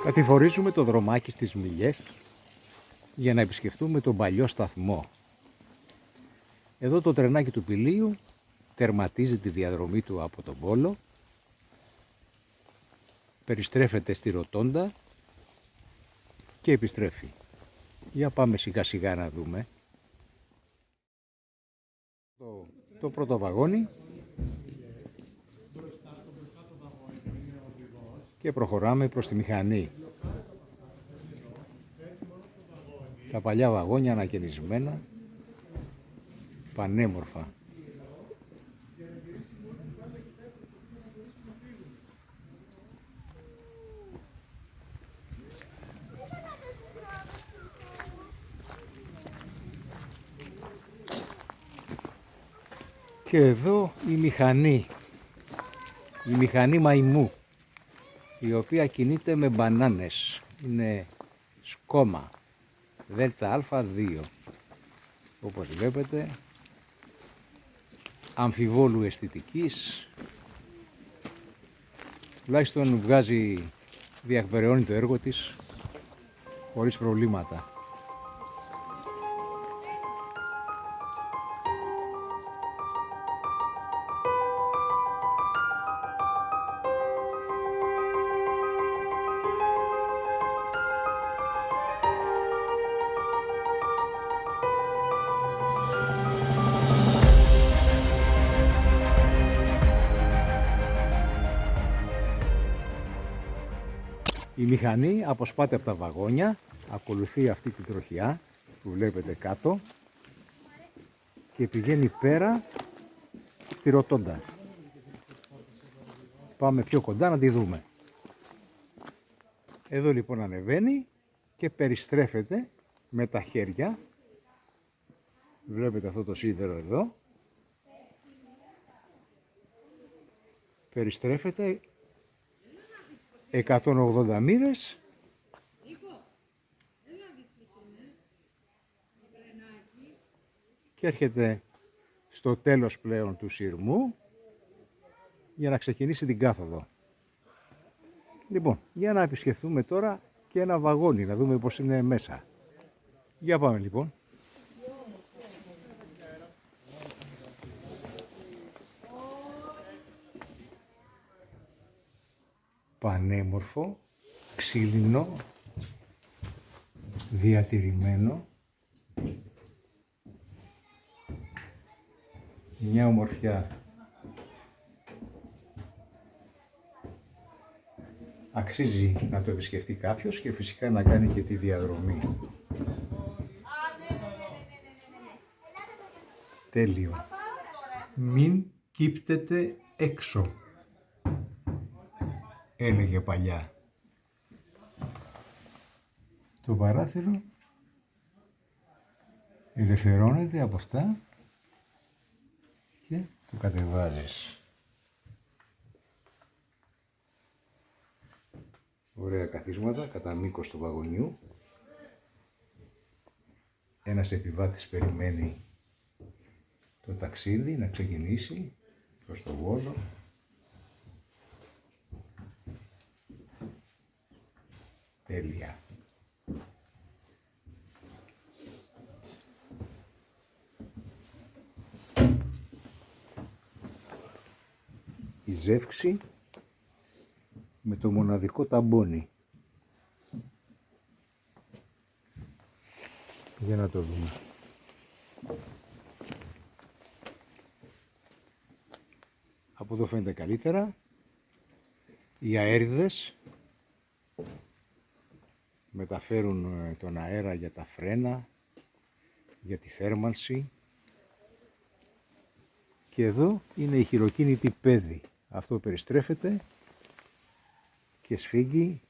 Κατηφορίζουμε το δρομάκι στις Μιλιές για να επισκεφτούμε τον παλιό σταθμό. Εδώ το τρενάκι του Πηλίου τερματίζει τη διαδρομή του από τον Πόλο, περιστρέφεται στη Ροτόντα και επιστρέφει. Για πάμε σιγά σιγά να δούμε. Το πρώτο βαγόνι και προχωράμε προς τη μηχανή. Τα παλιά βαγόνια ανακαινισμένα, πανέμορφα. Και εδώ η μηχανή μαϊμού, η οποία κινείται με μπανάνες. Είναι σκόμα ΔΑ2, όπως βλέπετε, αμφιβόλου αισθητικής, τουλάχιστον διεκπεραιώνει το έργο της χωρίς προβλήματα. Η μηχανή αποσπάται από τα βαγόνια, ακολουθεί αυτή την τροχιά που βλέπετε κάτω και πηγαίνει πέρα στη Ροτόντα. Πάμε πιο κοντά να τη δούμε. Εδώ λοιπόν ανεβαίνει και περιστρέφεται με τα χέρια. Βλέπετε αυτό το σίδερο εδώ. Περιστρέφεται 180 μοίρες και έρχεται στο τέλος πλέον του σειρμού για να ξεκινήσει την κάθοδο. Λοιπόν, για να επισκεφθούμε τώρα και ένα βαγόνι, να δούμε πως είναι μέσα. Για πάμε λοιπόν. Πανέμορφο, ξύλινο, διατηρημένο, μια ομορφιά. Αξίζει να το επισκεφτεί κάποιος και φυσικά να κάνει και τη διαδρομή. Τέλειο. Μην κύπτετε έξω, έλεγε παλιά. Το παράθυρο ελευθερώνεται από αυτά και το κατεβάζεις. Ωραία καθίσματα κατά μήκος του βαγονιού. Ένας επιβάτης περιμένει το ταξίδι να ξεκινήσει προς το Βόλο. Τέλεια. Η ζεύξη με το μοναδικό ταμπόνι. Για να το δούμε. Από εδώ φαίνεται καλύτερα. Οι αέριδες μεταφέρουν τον αέρα για τα φρένα, για τη θέρμανση. Και εδώ είναι η χειροκίνητη πέδη. Αυτό περιστρέφεται και σφίγγει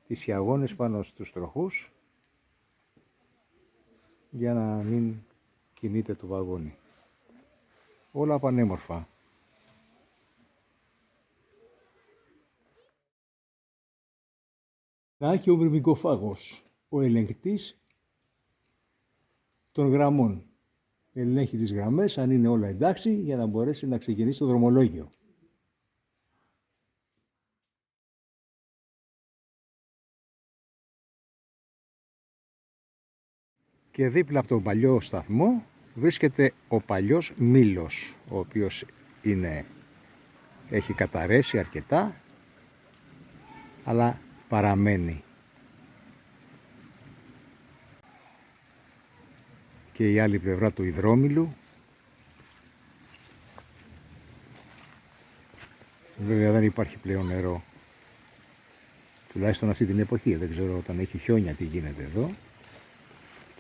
τις χιαγώνες πάνω στους τροχούς για να μην κινείται το βαγόνι. Όλα πανέμορφα. Και ο μυρμικοφάγος, ο ελεγκτής των γραμμών. Ελέγχει τις γραμμές, αν είναι όλα εντάξει, για να μπορέσει να ξεκινήσει το δρομολόγιο. Και δίπλα από τον παλιό σταθμό βρίσκεται ο παλιός Μήλος, ο οποίος έχει καταρρεύσει αρκετά, αλλά παραμένει. Και η άλλη πλευρά του Ιδρόμηλου, βέβαια δεν υπάρχει πλέον νερό, τουλάχιστον αυτή την εποχή. Δεν ξέρω όταν έχει χιόνια τι γίνεται εδώ.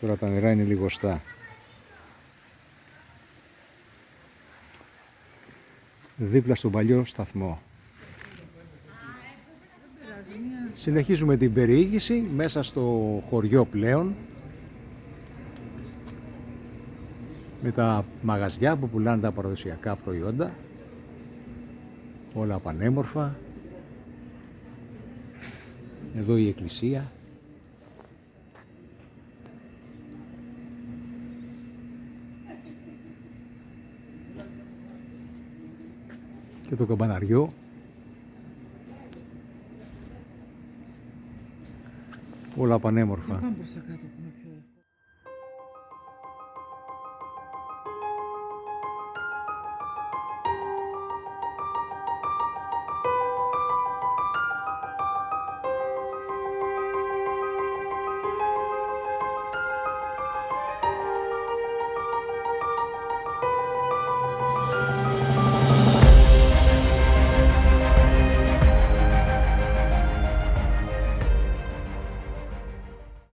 Τώρα τα νερά είναι λιγοστά. Δίπλα στον παλιό σταθμό. Συνεχίζουμε την περιήγηση μέσα στο χωριό πλέον, με τα μαγαζιά που πουλάνε τα παραδοσιακά προϊόντα, όλα πανέμορφα. Εδώ η εκκλησία. Και το καμπαναριό. Όλα πανέμορφα. Πάμε προς τα κάτω που είναι πιο εύκολο.